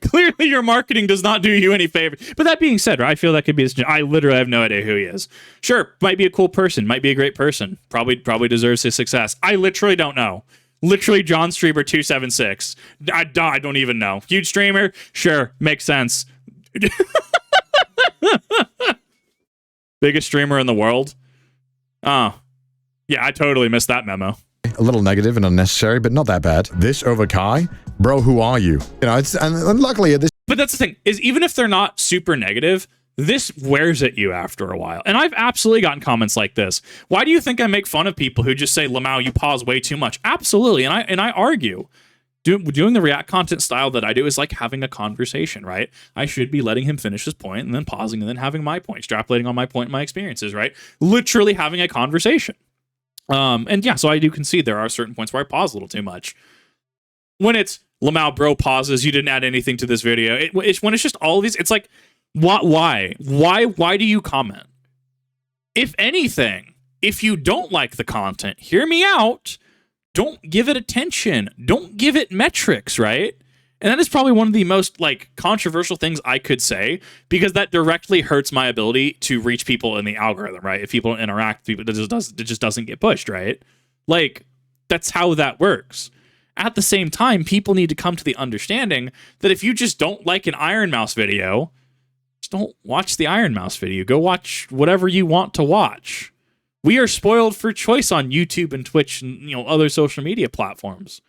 Clearly, your marketing does not do you any favor. But that being said, I feel that could be this. I literally have no idea who he is. Sure, might be a cool person, might be a great person, probably deserves his success. I literally don't know. Literally, John Streamer 276. I don't even know. Huge streamer, sure, makes sense. Biggest streamer in the world? Oh. Yeah, I totally missed that memo. A little negative and unnecessary, but not that bad. This over Kai? Bro, who are you? You know, it's, and luckily this... But that's the thing, is even if they're not super negative, this wears at you after a while. And I've absolutely gotten comments like this. Why do you think I make fun of people who just say, Lamau, you pause way too much? Absolutely, and I argue. Doing the react content style that I do is like having a conversation, right? I should be letting him finish his point and then pausing and then having my point, extrapolating on my point and my experiences, right? Literally having a conversation. And yeah, so I do concede there are certain points where I pause a little too much. When it's Lamau, bro, pauses, you didn't add anything to this video. When it's just all of these, it's like, why do you comment? If anything, if you don't like the content, hear me out. Don't give it attention. Don't give it metrics, right? And that is probably one of the most like controversial things I could say, because that directly hurts my ability to reach people in the algorithm, right? If people don't interact, it just doesn't get pushed, right? Like, that's how that works. At the same time, people need to come to the understanding that if you just don't like an Ironmouse video, just don't watch the Ironmouse video. Go watch whatever you want to watch. We are spoiled for choice on YouTube and Twitch and other social media platforms.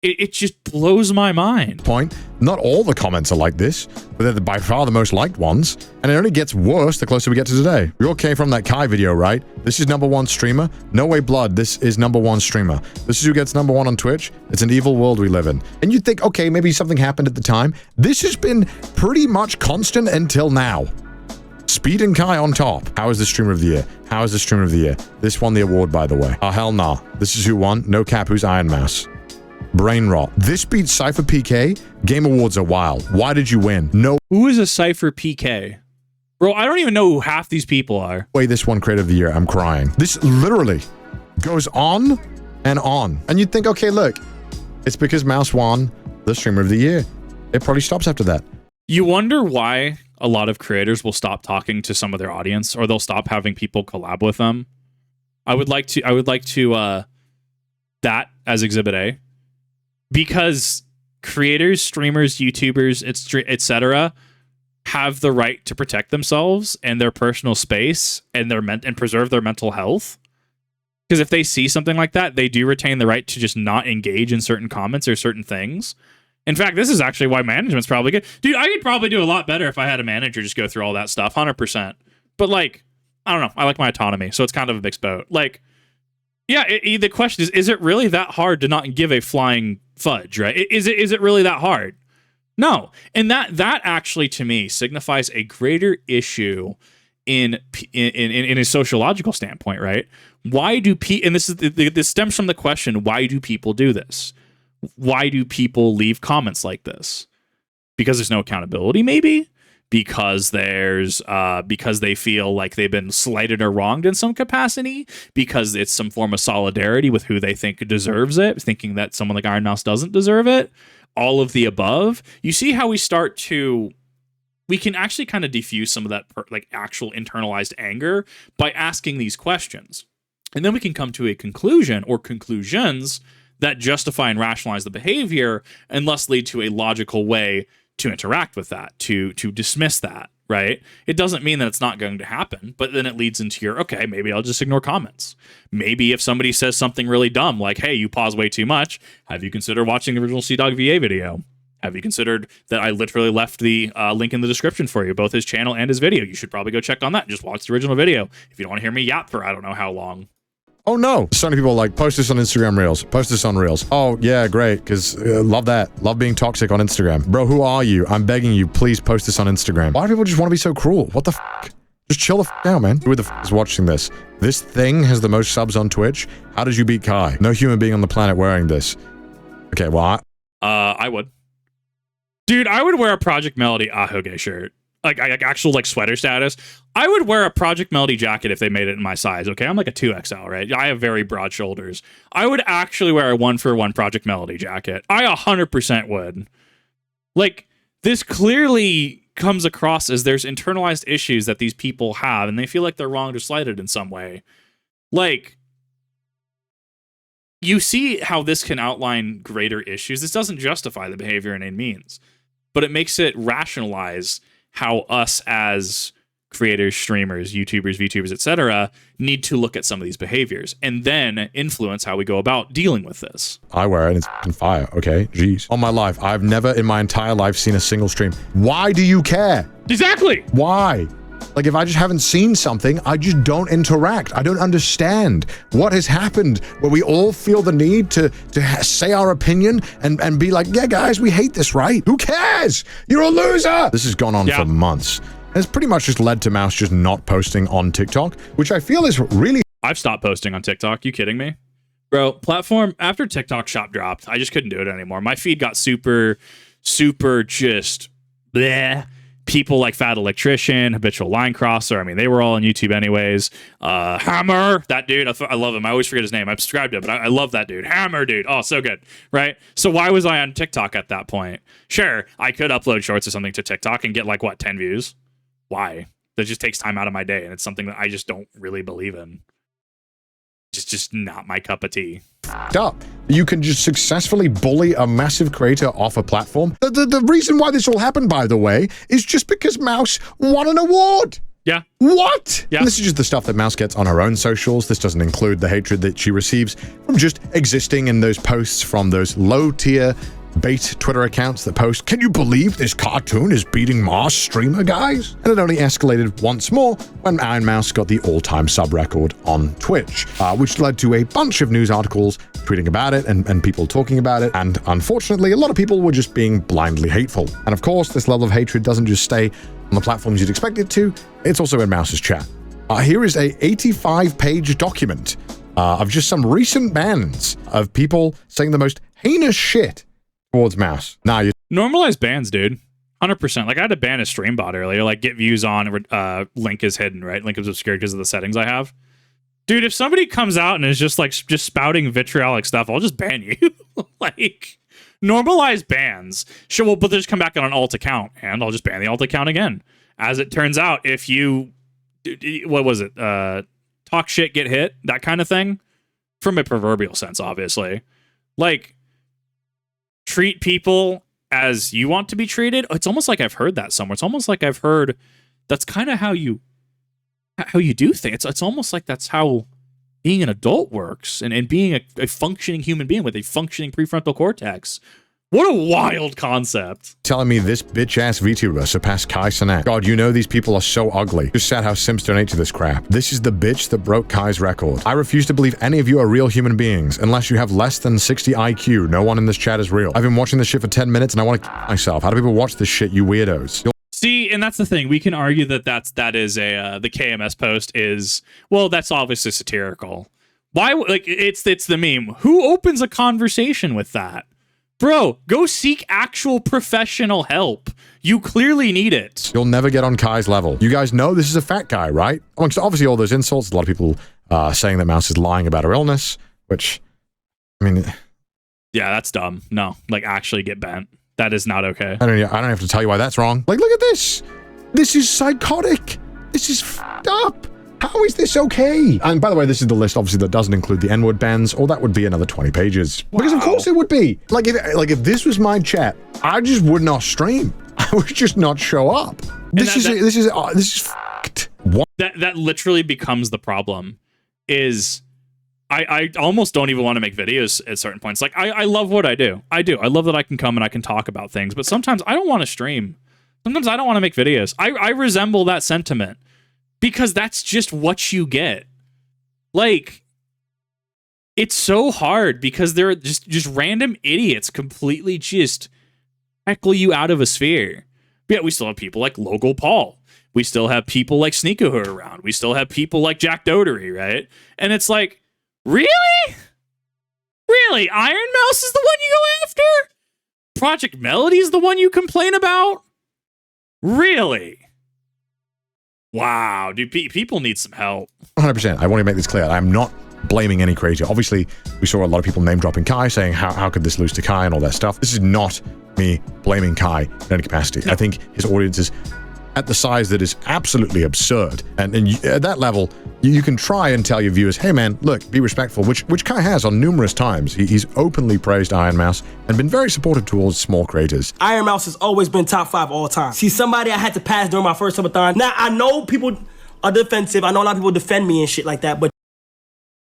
It just blows my mind. Point. Not all the comments are like this, but they're by far the most liked ones, and it only gets worse the closer we get to today. We all came from that Kai video, right? This is #1 streamer. No way blood, this is #1 streamer. This is who gets #1 on Twitch. It's an evil world we live in. And you'd think, okay, maybe something happened at the time. This has been pretty much constant until now. Speed and Kai on top. How is the streamer of the year? How is the streamer of the year? This won the award, by the way. Oh, hell nah. This is who won. No cap, who's Ironmouse. Brain rot. This beats Cypher PK. Game Awards are wild. Why did you win? No Who is a Cypher PK? Bro, I don't even know who half these people are. way this won Creator of the Year. I'm crying. This literally goes on and on. And you'd think, okay, look, it's because Mouse won the streamer of the year. It probably stops after that. You wonder why a lot of creators will stop talking to some of their audience, or they'll stop having people collab with them. I would like to that as Exhibit A, because creators, streamers, YouTubers, etc., have the right to protect themselves and their personal space and and preserve their mental health. Because if they see something like that, they do retain the right to just not engage in certain comments or certain things. In fact, this is actually why management's probably good. Dude, I could probably do a lot better if I had a manager just go through all that stuff, 100%. But, like, I don't know. I like my autonomy, so it's kind of a mixed boat. Like, yeah, the question is it really that hard to not give a flying fudge, right? Is it really that hard? No. And that actually, to me, signifies a greater issue in a sociological standpoint, right? Why do people, and this stems from the question, why do people do this? Why do people leave comments like this? Because there's no accountability, maybe? Because because they feel like they've been slighted or wronged in some capacity? Because it's some form of solidarity with who they think deserves it, thinking that someone like Ironmouse doesn't deserve it? All of the above. You see how we can actually kind of diffuse some of that actual internalized anger by asking these questions. And then we can come to a conclusion or conclusions that justify and rationalize the behavior and thus lead to a logical way to interact with that, to dismiss that, right? It doesn't mean that it's not going to happen, but then it leads into okay, maybe I'll just ignore comments. Maybe if somebody says something really dumb, like, hey, you pause way too much, have you considered watching the original CDawgVA video? Have you considered that I literally left the link in the description for you, both his channel and his video? You should probably go check on that. Just watch the original video if you don't want to hear me yap for I don't know how long. Oh no. So many people are like, post this on Instagram Reels. Post this on Reels. Oh yeah, great. Because love that. Love being toxic on Instagram. Bro, who are you? I'm begging you, please post this on Instagram. Why do people just want to be so cruel? What the f***? Just chill the f*** out, man. Who the f*** is watching this? This thing has the most subs on Twitch. How did you beat Kai? No human being on the planet wearing this. Okay, well, I would. Dude, I would wear a Project Melody Ahoge shirt. Like actual sweater status. I would wear a Project Melody jacket if they made it in my size. Okay, I'm like a 2XL, right? I have very broad shoulders. I would actually wear a 1-for-1 Project Melody jacket. I 100% would. Like, this clearly comes across as there's internalized issues that these people have, and they feel like they're wronged or slighted in some way. Like, you see how this can outline greater issues. This doesn't justify the behavior in any means, but it makes it rationalize how us as creators, streamers, YouTubers, VTubers, etc., need to look at some of these behaviors and then influence how we go about dealing with this. I wear it and it's f***ing fire, okay? Jeez. On my life, I've never in my entire life seen a single stream. Why do you care? Exactly! Why? Like, if I just haven't seen something, I just don't interact. I don't understand what has happened where we all feel the need to say our opinion and be like, yeah, guys, we hate this, right? Who cares? You're a loser. This has gone on for months. It's pretty much just led to Mouse just not posting on TikTok, which I feel is really... I've stopped posting on TikTok. You kidding me? Bro, platform, after TikTok shop dropped, I just couldn't do it anymore. My feed got super just bleh. People like Fat Electrician, Habitual Line Crosser. I mean, they were all on YouTube anyways. Hammer, that dude, I love him. I always forget his name. I've subscribed to him, but I love that dude. Hammer, dude. Oh, so good, right? So why was I on TikTok at that point? Sure, I could upload shorts or something to TikTok and get 10 views. Why? That just takes time out of my day, and it's something that I just don't really believe in. Just not my cup of tea. Up. You can just successfully bully a massive creator off a platform. The reason why this all happened, by the way, is just because Mouse won an award. Yeah. What? Yeah. And this is just the stuff that Mouse gets on her own socials. This doesn't include the hatred that she receives from just existing in those posts from those low-tier bait Twitter accounts that post, "Can you believe this cartoon is beating Mars streamer, guys?" And it only escalated once more when Ironmouse got the all-time sub record on Twitch, which led to a bunch of news articles tweeting about it and people talking about it. And unfortunately, a lot of people were just being blindly hateful. And of course, this level of hatred doesn't just stay on the platforms you'd expect it to, it's also in Mouse's chat. Here is a 85-page document of just some recent bans of people saying the most heinous shit towards Mouse. Now, you Normalize bans, dude. 100%. Like, I had to ban a stream bot earlier. Like, get views on, link is hidden, right? Link is obscured because of the settings I have. Dude, if somebody comes out and is just spouting vitriolic stuff, I'll just ban you. Like, normalize bans. Sure, well, but they just come back on an alt account, and I'll just ban the alt account again. As it turns out, if you, what was it? Talk shit, get hit, that kind of thing. From a proverbial sense, obviously. Like, treat people as you want to be treated. It's almost like I've heard that somewhere. It's almost like I've heard that's kind of how you do things. It's almost like that's how being an adult works and being a functioning human being with a functioning prefrontal cortex. What a wild concept. telling me this bitch-ass VTuber surpassed Kai Cenat. God, you know these people are so ugly. Just sad how Sims donate to this crap. This is the bitch that broke Kai's record. I refuse to believe any of you are real human beings. Unless you have less than 60 IQ, no one in this chat is real. I've been watching this shit for 10 minutes and I want to kill myself. How do people watch this shit, you weirdos? See, and that's the thing. We can argue that is the KMS post is, well, that's obviously satirical. Why? Like, it's the meme. Who opens a conversation with that? Bro, go seek actual professional help. You clearly need it. You'll never get on Kai's level. You guys know this is a fat guy, right? Amongst obviously all those insults, a lot of people saying that Mouse is lying about her illness, which, I mean... Yeah, that's dumb. No, like, actually get bent. That is not okay. I don't have to tell you why that's wrong. Like, look at this. This is psychotic. This is f***ed up. How is this okay? And by the way, this is the list, obviously, that doesn't include the N-word bans, or that would be another 20 pages. Wow. Because of course it would be. Like if this was my chat, I just would not stream. I would just not show up. This is f***ed. What? That literally becomes the problem. Is I almost don't even want to make videos at certain points. Like I love what I do. I love that I can come and I can talk about things, but sometimes I don't want to stream. Sometimes I don't want to make videos. I resemble that sentiment. Because that's just what you get. Like, it's so hard because there are just random idiots completely just heckle you out of a sphere. But yet we still have people like Local Paul. We still have people like Sneeko who are around. We still have people like Jack Dotery, right? And it's like, really? Really? Ironmouse is the one you go after? Project Melody is the one you complain about? Really? Wow, dude, people need some help. 100%. I want to make this clear. I'm not blaming any creator. Obviously, we saw a lot of people name dropping Kai, saying how could this lose to Kai and all that stuff. This is not me blaming Kai in any capacity. No. I think his audience is at the size that is absolutely absurd. And at that level, you can try and tell your viewers, hey man, look, be respectful, which Kai has on numerous times. He's openly praised Ironmouse and been very supportive towards small creators. Ironmouse has always been top 5 all time. She's somebody I had to pass during my first subathon. Now, I know people are defensive. I know a lot of people defend me and shit like that, but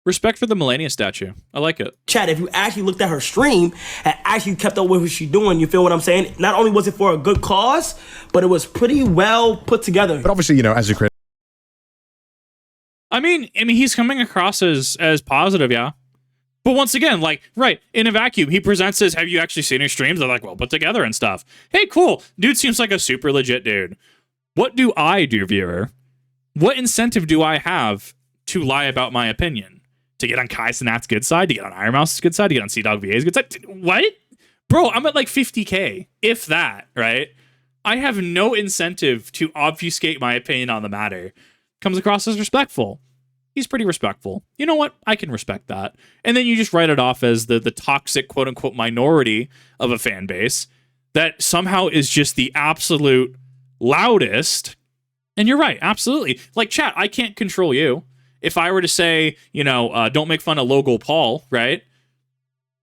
respect for the Millennia statue. I like it. Chad, if you actually looked at her stream and actually kept up with what she's doing, you feel what I'm saying? Not only was it for a good cause, but it was pretty well put together. But obviously, you know, as a creator, I mean, he's coming across as positive, yeah. But once again, like, right, in a vacuum, he presents as, have you actually seen his streams? They're like, well, put together and stuff. Hey, cool. Dude seems like a super legit dude. What do I do, viewer? What incentive do I have to lie about my opinion? To get on Kai Cenat's good side? To get on Ironmouse's good side? To get on CDawgVA's good side? What? Bro, I'm at like 50K, if that, right? I have no incentive to obfuscate my opinion on the matter. Comes across as respectful. He's pretty respectful. You know what? I can respect that. And then you just write it off as the toxic, quote-unquote, minority of a fan base that somehow is just the absolute loudest. And you're right, absolutely. Like, chat, I can't control you. If I were to say, you know, don't make fun of Local Paul, right?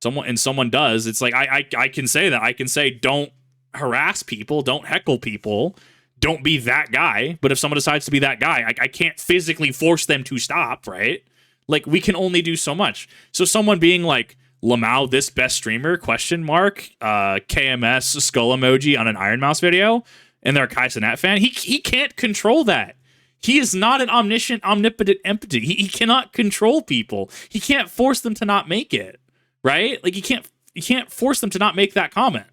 Someone does, it's like, I can say that. I can say, don't harass people, don't heckle people, don't be that guy. But if someone decides to be that guy, I can't physically force them to stop, right? Like, we can only do so much. So someone being like, Lamau, this best streamer, question mark, KMS skull emoji on an Ironmouse video, and they're a Kaisenet fan. He can't control that. He is not an omnipotent entity. He cannot control people. He can't force them to not make it, right? Like, you can't force them to not make that comment.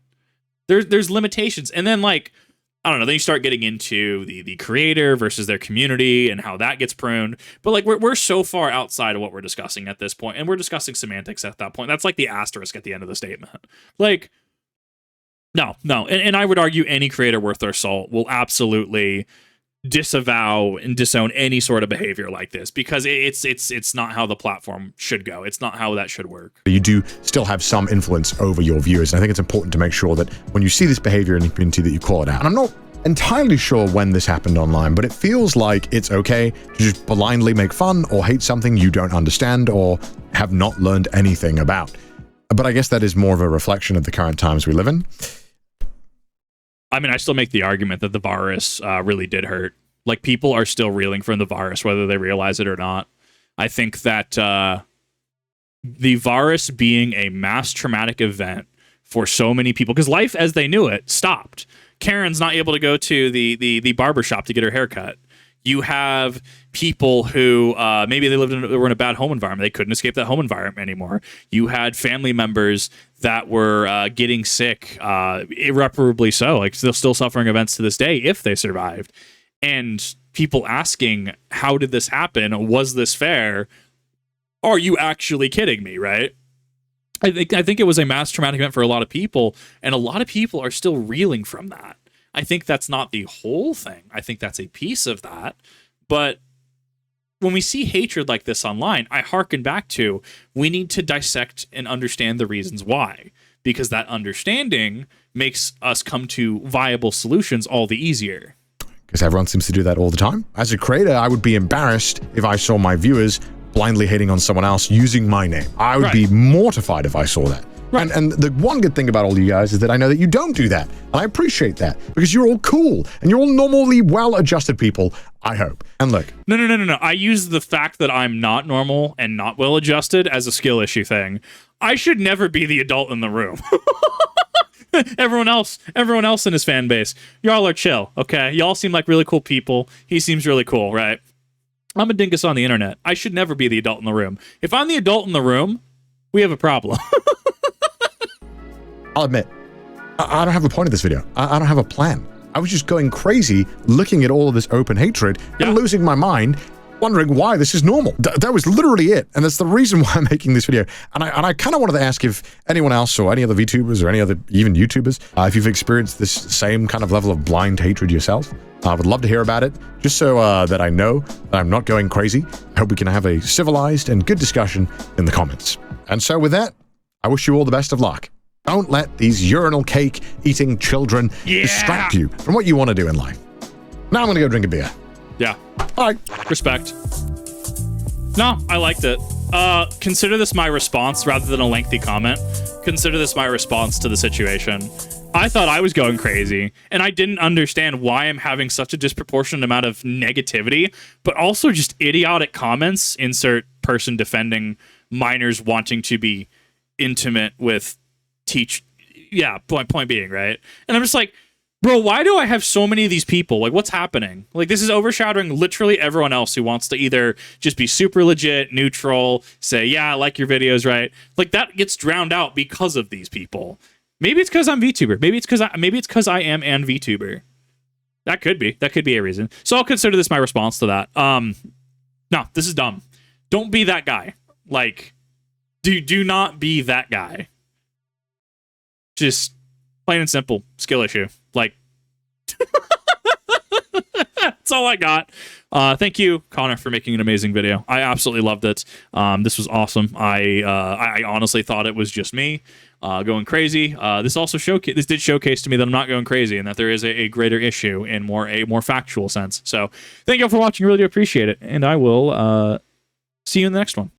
There's limitations. And then, like, I don't know, then you start getting into the creator versus their community and how that gets pruned. But, like, we're so far outside of what we're discussing at this point, and we're discussing semantics at that point. That's like the asterisk at the end of the statement. Like, no. And I would argue any creator worth their salt will absolutely disavow and disown any sort of behavior like this, because it's not how the platform should go. It's not how that should work. You do still have some influence over your viewers. And I think it's important to make sure that when you see this behavior in the community that you call it out. And I'm not entirely sure when this happened online, but it feels like it's okay to just blindly make fun or hate something you don't understand or have not learned anything about. But I guess that is more of a reflection of the current times we live in. I mean, I still make the argument that the virus really did hurt. Like, people are still reeling from the virus, whether they realize it or not. I think that the virus being a mass traumatic event for so many people, because life as they knew it stopped. Karen's not able to go to the barber shop to get her hair cut. You have people who maybe they were in a bad home environment. They couldn't escape that home environment anymore. You had family members that were getting sick, irreparably so, like still suffering events to this day if they survived. And people asking, how did this happen? Was this fair? Are you actually kidding me, right? I think it was a mass traumatic event for a lot of people, and a lot of people are still reeling from that. I think that's not the whole thing. I think that's a piece of that. But when we see hatred like this online, I hearken back to, we need to dissect and understand the reasons why, because that understanding makes us come to viable solutions all the easier. Because everyone seems to do that all the time. As a creator, I would be embarrassed if I saw my viewers blindly hating on someone else using my name. I would be mortified if I saw that. Right. And the one good thing about all you guys is that I know that you don't do that. And I appreciate that, because you're all cool and you're all normally well-adjusted people, I hope. And look. No. I use the fact that I'm not normal and not well-adjusted as a skill issue thing. I should never be the adult in the room. Everyone else in his fan base, y'all are chill, okay? Y'all seem like really cool people. He seems really cool, right? I'm a dingus on the internet. I should never be the adult in the room. If I'm the adult in the room, we have a problem. I'll admit, I don't have a point of this video. I don't have a plan. I was just going crazy looking at all of this open hatred and losing my mind, wondering why this is normal. That was literally it. And that's the reason why I'm making this video. And I kind of wanted to ask if anyone else or any other VTubers or any other even YouTubers, if you've experienced this same kind of level of blind hatred yourself. I would love to hear about it, just so that I know that I'm not going crazy. I hope we can have a civilized and good discussion in the comments. And so with that, I wish you all the best of luck. Don't let these urinal cake eating children distract you from what you want to do in life. Now I'm going to go drink a beer. Yeah. All right. Respect. No, I liked it. Consider this my response rather than a lengthy comment. Consider this my response to the situation. I thought I was going crazy, and I didn't understand why I'm having such a disproportionate amount of negativity, but also just idiotic comments. Insert person defending minors wanting to be intimate with point being, right? And I'm just like, bro, why do I have so many of these people? Like, what's happening? Like, this is overshadowing literally everyone else who wants to either just be super legit, neutral, say, yeah, I like your videos, right? Like, that gets drowned out because of these people. Maybe it's because I'm VTuber. Maybe it's because I am an VTuber. That could be a reason. So I'll consider this my response to that. No, this is dumb. Don't be that guy. Like, do not be that guy. Just plain and simple skill issue. Like, that's all I got. Thank you, Connor, for making an amazing video. I absolutely loved it. This was awesome. I honestly thought it was just me going crazy. This did showcase to me that I'm not going crazy and that there is a greater issue in a more factual sense. So thank you all for watching. Really do appreciate it. And I will see you in the next one.